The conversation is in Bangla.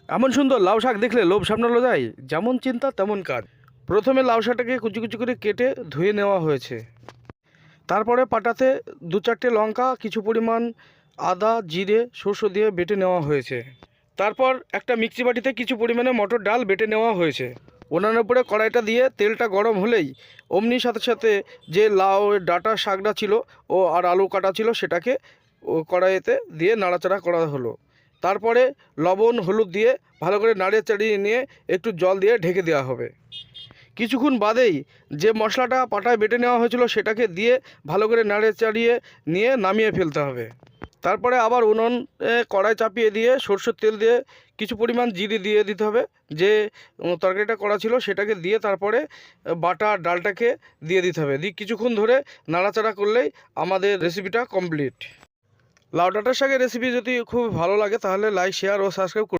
এমন সুন্দর লাউ শাক দেখলে লোভ সামলানো যায়, যেমন চিন্তা তেমন কাজ। প্রথমে লাউ শাকটাকে কুচি কুচি করে কেটে ধুয়ে নেওয়া হয়েছে। তারপরে পাটাতে দু চারটে লঙ্কা, কিছু পরিমাণ আদা, জিরে, সরষে দিয়ে বেটে নেওয়া হয়েছে। তারপর একটা মিক্সি বাটিতে কিছু পরিমাণে মটর ডাল বেটে নেওয়া হয়েছে। উনানের উপরে কড়াইটা দিয়ে তেলটা গরম হলেই অমনি সাথে সাথে যে লাউ ডাঁটা শাকটা ছিল আর আলু কাটা ছিল সেটাকে কড়াইতে দিয়ে নাড়াচাড়া করা হলো। তারপরে লবণ হলুদ দিয়ে ভালো করে নাড়িয়ে চাড়িয়ে নিয়ে একটু জল দিয়ে ঢেকে দেওয়া হবে। কিছুক্ষণ বাদেই যে মশলাটা পাটায় বেটে নেওয়া হয়েছিল সেটাকে দিয়ে ভালো করে নাড়িয়ে চাড়িয়ে নিয়ে নামিয়ে ফেলতে হবে। তারপরে আবার উনুনে কড়াই চাপিয়ে দিয়ে সরষের তেল দিয়ে কিছু পরিমাণ জিরে দিয়ে দিতে হবে। যে তরকারিটা করা ছিল সেটাকে দিয়ে তারপরে বাটা ডালটাকে দিয়ে দিতে হবে। দিয়ে কিছুক্ষণ ধরে নাড়াচাড়া করলেই আমাদের রেসিপিটা কমপ্লিট। লাউ ডাঁটার শাকের রেসিপি যদি খুব ভালো লাগে তাহলে লাইক, শেয়ার ও সাবস্ক্রাইব